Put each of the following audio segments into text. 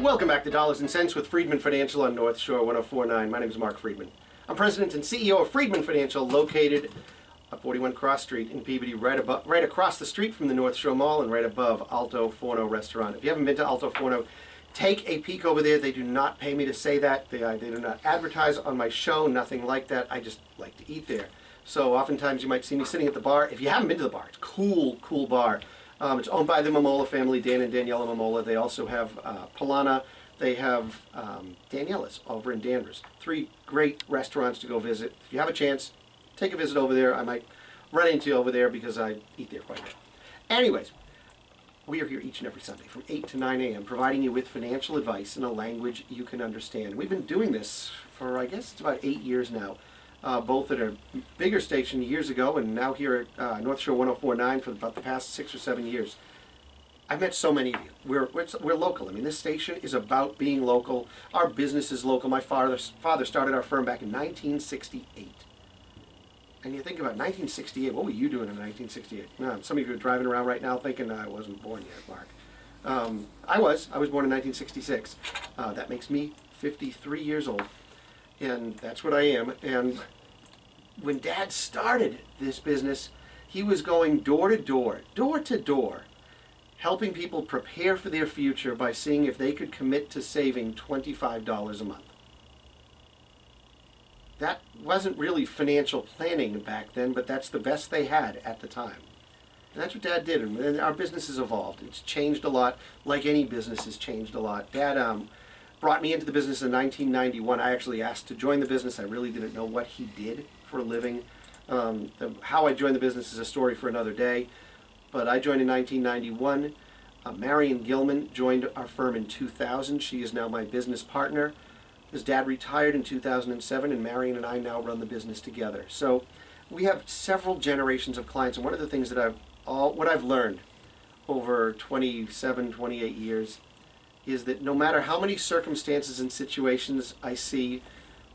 Welcome back to Dollars and Cents with Freedman Financial on North Shore 1049. My name is Marc Freedman. I'm President and CEO of Freedman Financial, located at 41 Cross Street in Peabody, right across the street from the North Shore Mall and right above Alto Forno Restaurant. If you haven't been to Alto Forno, take a peek over there. They do not pay me to say that. They do not advertise on my show, nothing like that. I just like to eat there. So oftentimes you might see me sitting at the bar. If you haven't been to the bar, it's a cool bar. It's owned by the Momola family, Dan and Daniela Momola. They also have Polana. They have Daniela's over in Danvers. 3 great restaurants to go visit. If you have a chance, take a visit over there. I might run into you over there because I eat there quite a bit. Anyways, we are here each and every Sunday from 8 to 9 a.m. providing you with financial advice in a language you can understand. We've been doing this for, I guess, it's about 8 years now. Both at a bigger station years ago and now here at North Shore 1049 for about the past 6 or 7 years. I've met so many of you. We're local. I mean, this station is about being local. Our business is local. My father started our firm back in 1968. And you think about 1968, what were you doing in 1968? Some of you are driving around right now thinking I wasn't born yet, Mark. I was born in 1966. That makes me 53 years old. And that's what I am. And when Dad started this business, he was going door to door, helping people prepare for their future by seeing if they could commit to saving $25 a month. That wasn't really financial planning back then, but that's the best they had at the time. And that's what Dad did, and our business has evolved. It's changed a lot, like any business has changed a lot. Dad brought me into the business in 1991. I actually asked to join the business. I really didn't know what he did for a living. How I joined the business is a story for another day. But I joined in 1991. Marion Gilman joined our firm in 2000. She is now my business partner. His dad retired in 2007, and Marion and I now run the business together. So we have several generations of clients, and one of the things that what I've learned over 27, 28 years is that no matter how many circumstances and situations I see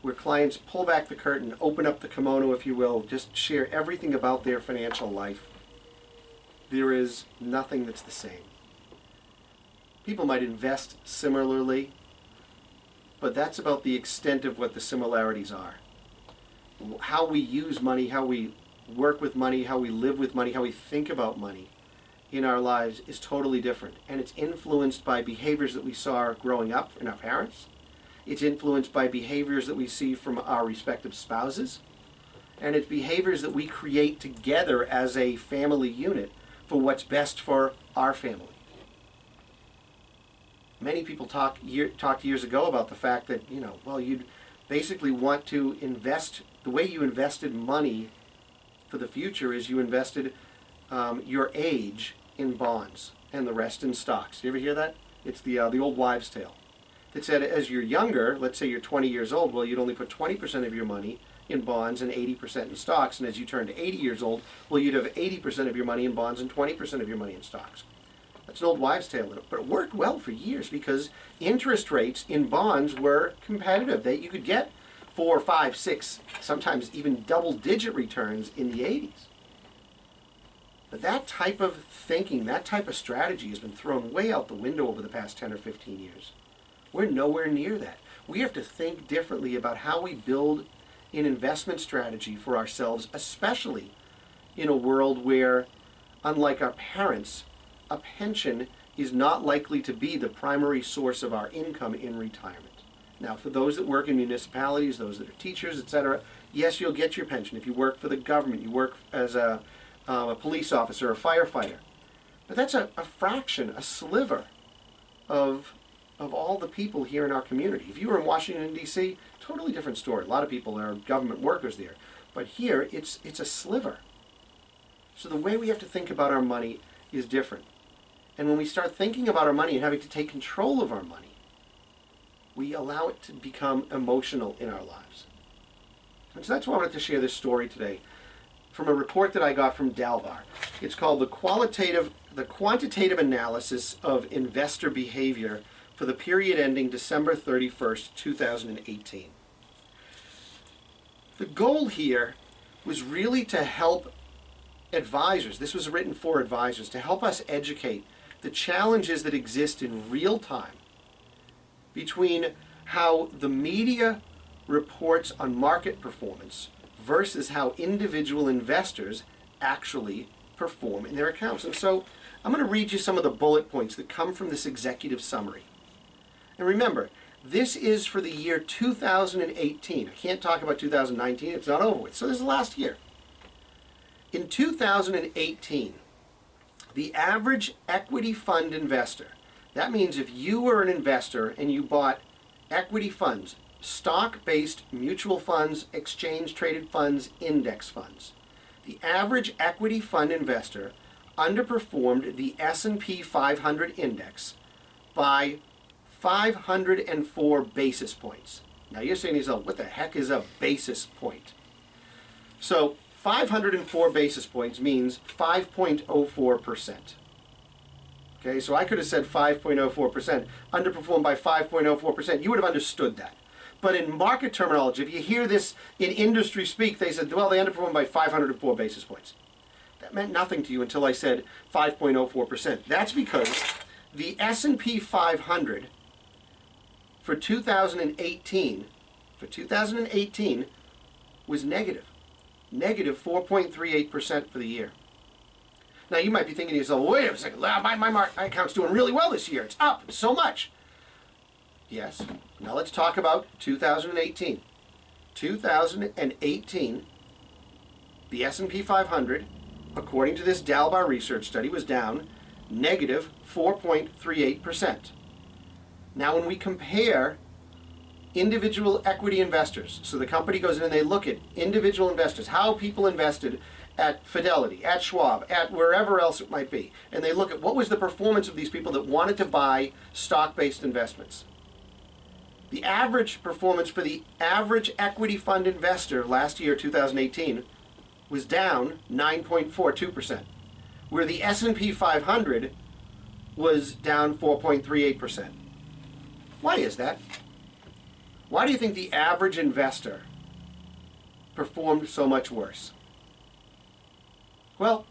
where clients pull back the curtain, open up the kimono, if you will, just share everything about their financial life, there is nothing that's the same. People might invest similarly, but that's about the extent of what the similarities are. How we use money, how we work with money, how we live with money, how we think about money in our lives is totally different. And it's influenced by behaviors that we saw growing up in our parents. It's influenced by behaviors that we see from our respective spouses. And it's behaviors that we create together as a family unit for what's best for our family. Many people talked years ago about the fact that, you'd basically want to invest, the way you invested money for the future is you invested your age in bonds and the rest in stocks. You ever hear that? It's the old wives' tale. That said, as you're younger, let's say you're 20 years old, well, you'd only put 20% of your money in bonds and 80% in stocks. And as you turn to 80 years old, well, you'd have 80% of your money in bonds and 20% of your money in stocks. That's an old wives' tale, but it worked well for years because interest rates in bonds were competitive. That you could get 4, 5, 6, sometimes even double-digit returns in the 80s. But that type of thinking, that type of strategy has been thrown way out the window over the past 10 or 15 years. We're nowhere near that. We have to think differently about how we build an investment strategy for ourselves, especially in a world where, unlike our parents, a pension is not likely to be the primary source of our income in retirement. Now, for those that work in municipalities, those that are teachers, etc., yes, you'll get your pension. If you work for the government, you work as a police officer, a firefighter. But that's a fraction, a sliver of all the people here in our community. If you were in Washington, D.C., totally different story. A lot of people are government workers there. But here, it's a sliver. So the way we have to think about our money is different. And when we start thinking about our money and having to take control of our money, we allow it to become emotional in our lives. And so that's why I wanted to share this story today from a report that I got from Dalbar. It's called the Quantitative Analysis of Investor Behavior for the period ending December 31st, 2018. The goal here was really to help advisors, this was written for advisors, to help us educate the challenges that exist in real time between how the media reports on market performance versus how individual investors actually perform in their accounts. And so I'm going to read you some of the bullet points that come from this executive summary. And remember, this is for the year 2018. I can't talk about 2019, it's not over with. So this is last year. In 2018, the average equity fund investor, that means if you were an investor and you bought equity funds, stock-based mutual funds, exchange-traded funds, index funds, the average equity fund investor underperformed the S&P 500 index by 504 basis points. Now you're saying to yourself, what the heck is a basis point? So 504 basis points means 5.04%. Okay, so I could have said 5.04%, underperformed by 5.04%. You would have understood that. But in market terminology, if you hear this in industry speak, they said, well, they underperformed by 504 basis points. That meant nothing to you until I said 5.04%. That's because the S&P 500 for 2018 was negative 4.38% for the year. Now you might be thinking to yourself, wait a second, my account's doing really well this year. It's up so much. Yes. Now let's talk about 2018. 2018, the S&P 500, according to this Dalbar research study, was down negative 4.38%. Now when we compare individual equity investors, so the company goes in and they look at individual investors, how people invested at Fidelity, at Schwab, at wherever else it might be, and they look at what was the performance of these people that wanted to buy stock-based investments. The average performance for the average equity fund investor last year, 2018, was down 9.42%, where the S&P 500 was down 4.38%. Why is that? Why do you think the average investor performed so much worse? Well,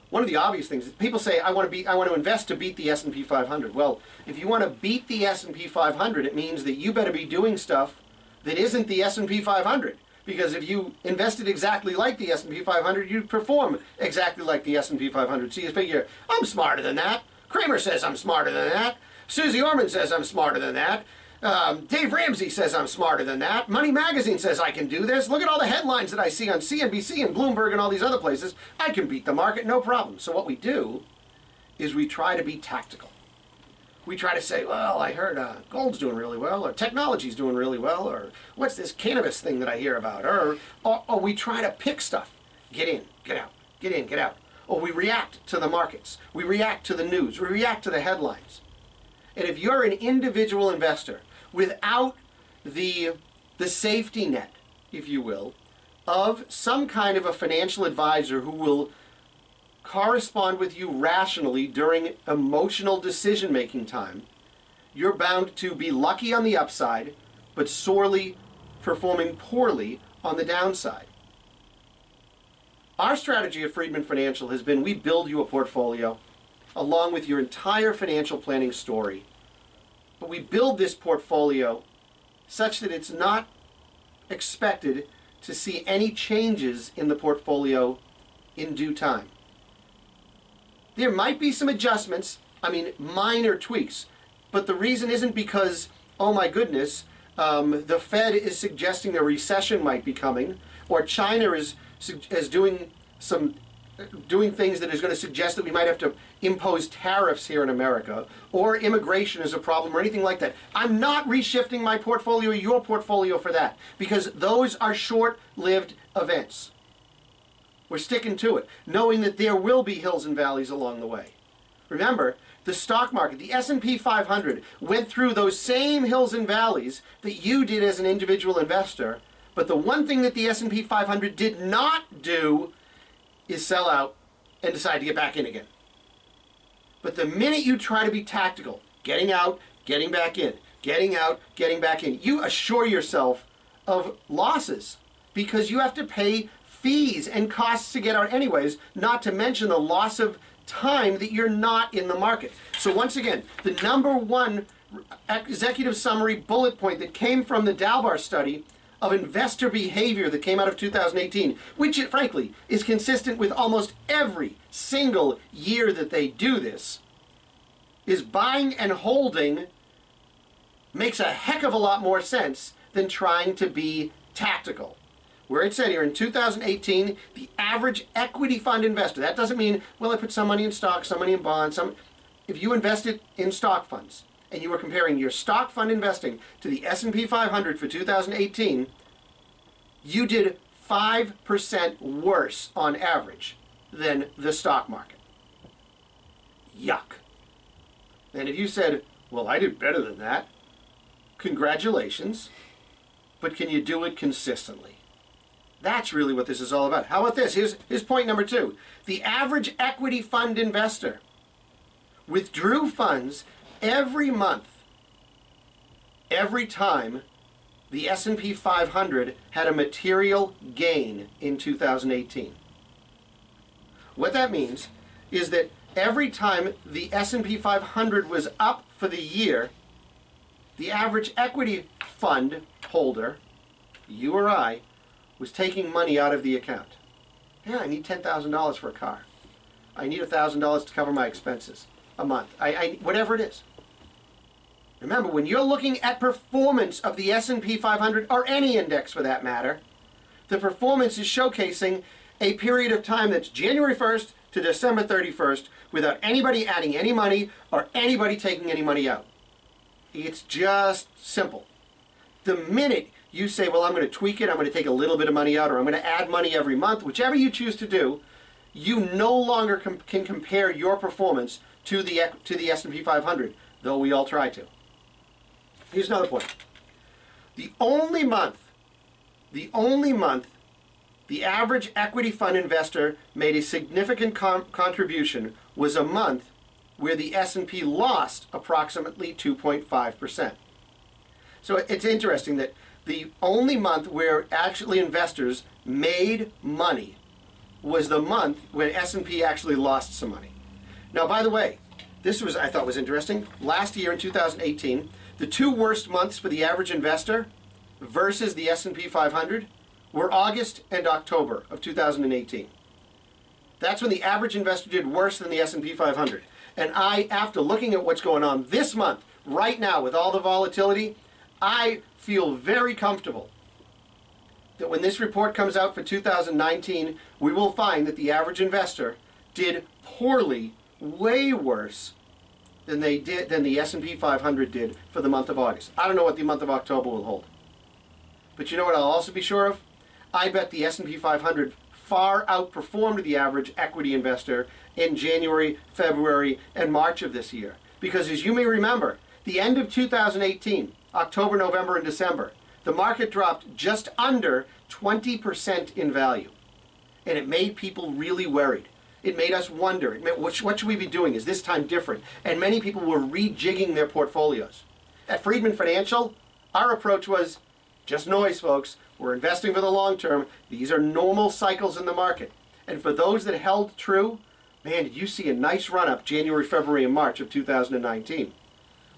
one of the obvious things is people say, I want to invest to beat the S&P 500. Well, if you want to beat the S&P 500, it means that you better be doing stuff that isn't the S&P 500. Because if you invested exactly like the S&P 500, you'd perform exactly like the S&P 500. So you figure, I'm smarter than that. Kramer says I'm smarter than that. Susie Orman says I'm smarter than that. Dave Ramsey says I'm smarter than that. Money Magazine says I can do this. Look at all the headlines that I see on CNBC and Bloomberg and all these other places. I can beat the market, no problem. So what we do is we try to be tactical. We try to say, well, I heard gold's doing really well, or technology's doing really well, or what's this cannabis thing that I hear about? Or we try to pick stuff. Get in, get out, get in, get out. Or we react to the markets. We react to the news. We react to the headlines. And if you're an individual investor without the safety net, if you will, of some kind of a financial advisor who will correspond with you rationally during emotional decision-making time, you're bound to be lucky on the upside, but sorely performing poorly on the downside. Our strategy at Freedman Financial has been we build you a portfolio along with your entire financial planning story. But we build this portfolio such that it's not expected to see any changes in the portfolio in due time. There might be some adjustments, minor tweaks, but the reason isn't because, oh my goodness, the Fed is suggesting a recession might be coming, or China is doing things that is going to suggest that we might have to impose tariffs here in America, or immigration is a problem, or anything like that. I'm not reshifting my portfolio or your portfolio for that, because those are short-lived events. We're sticking to it, knowing that there will be hills and valleys along the way. Remember, the stock market, the S&P 500, went through those same hills and valleys that you did as an individual investor, but the one thing that the S&P 500 did not do is sell out and decide to get back in again. But the minute you try to be tactical, getting out, getting back in, getting out, getting back in, you assure yourself of losses because you have to pay fees and costs to get out anyways, not to mention the loss of time that you're not in the market. So once again, the number one executive summary bullet point that came from the Dalbar study of investor behavior that came out of 2018, which frankly is consistent with almost every single year that they do this, is buying and holding makes a heck of a lot more sense than trying to be tactical. Where it said here in 2018, the average equity fund investor, that doesn't mean, well, I put some money in stocks, some money in bonds, if you invested in stock funds and you were comparing your stock fund investing to the S&P 500 for 2018, you did 5% worse on average than the stock market. Yuck. And if you said, well, I did better than that, congratulations, but can you do it consistently? That's really what this is all about. How about this? Here's point number 2. The average equity fund investor withdrew funds every month, every time the S&P 500 had a material gain in 2018. What that means is that every time the S&P 500 was up for the year, the average equity fund holder, you or I, was taking money out of the account. Yeah, I need $10,000 for a car. I need $1,000 to cover my expenses a month. Whatever it is. Remember, when you're looking at performance of the S&P 500, or any index for that matter, the performance is showcasing a period of time that's January 1st to December 31st without anybody adding any money or anybody taking any money out. It's just simple. The minute you say, well, I'm going to tweak it, I'm going to take a little bit of money out, or I'm going to add money every month, whichever you choose to do, you no longer can compare your performance to the S&P 500, though we all try to. Here's another point. The only month the average equity fund investor made a significant contribution was a month where the S&P lost approximately 2.5%. So it's interesting that the only month where actually investors made money was the month when S&P actually lost some money. Now, by the way, I thought was interesting. Last year in 2018, the 2 worst months for the average investor versus the S&P 500 were August and October of 2018. That's when the average investor did worse than the S&P 500. And after looking at what's going on this month, right now with all the volatility, I feel very comfortable that when this report comes out for 2019, we will find that the average investor did poorly, way worse than the S&P 500 did for the month of August. I don't know what the month of October will hold. But you know what I'll also be sure of? I bet the S&P 500 far outperformed the average equity investor in January, February, and March of this year. Because as you may remember, the end of 2018, October, November, and December, the market dropped just under 20% in value. And it made people really worried. It made us wonder, what should we be doing? Is this time different? And many people were rejigging their portfolios. At Freedman Financial, our approach was just noise, folks. We're investing for the long term. These are normal cycles in the market. And for those that held true, man, did you see a nice run-up January, February, and March of 2019.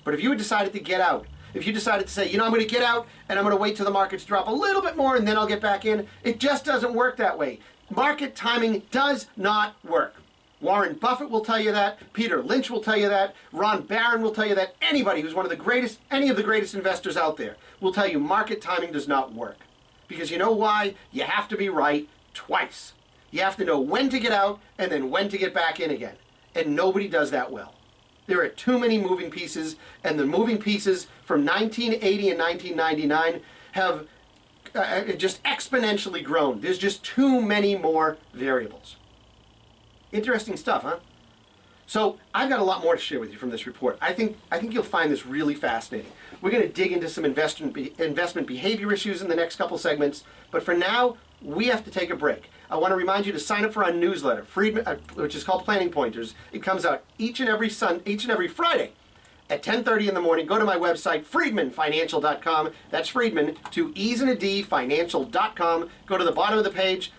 But if you had decided to get out, if you decided to say, you know, I'm going to get out and I'm going to wait till the markets drop a little bit more and then I'll get back in, it just doesn't work that way. Market timing does not work. Warren Buffett will tell you that. Peter Lynch will tell you that. Ron Barron will tell you that. Anybody who's one of the greatest, any of the greatest investors out there will tell you market timing does not work. Because you know why? You have to be right twice. You have to know when to get out and then when to get back in again. And nobody does that well. There are too many moving pieces, and the moving pieces from 1980 and 1999 have just exponentially grown. There's just too many more variables. Interesting stuff, huh? So I've got a lot more to share with you from this report. I think you'll find this really fascinating. We're going to dig into some investment behavior issues in the next couple segments, but for now, we have to take a break. I want to remind you to sign up for our newsletter, Freedman, which is called Planning Pointers. It comes out each and every Friday at 10:30 in the morning. Go to my website, FriedmanFinancial.com. That's Freedman, 2 E's and a D, financial.com. Go to the bottom of the page,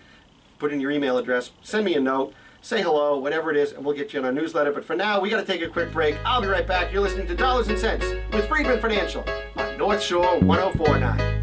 put in your email address, send me a note. say hello, whatever it is, and we'll get you on our newsletter. But for now, we got to take a quick break. I'll be right back. You're listening to Dollars and Cents with Freedman Financial on North Shore 1049.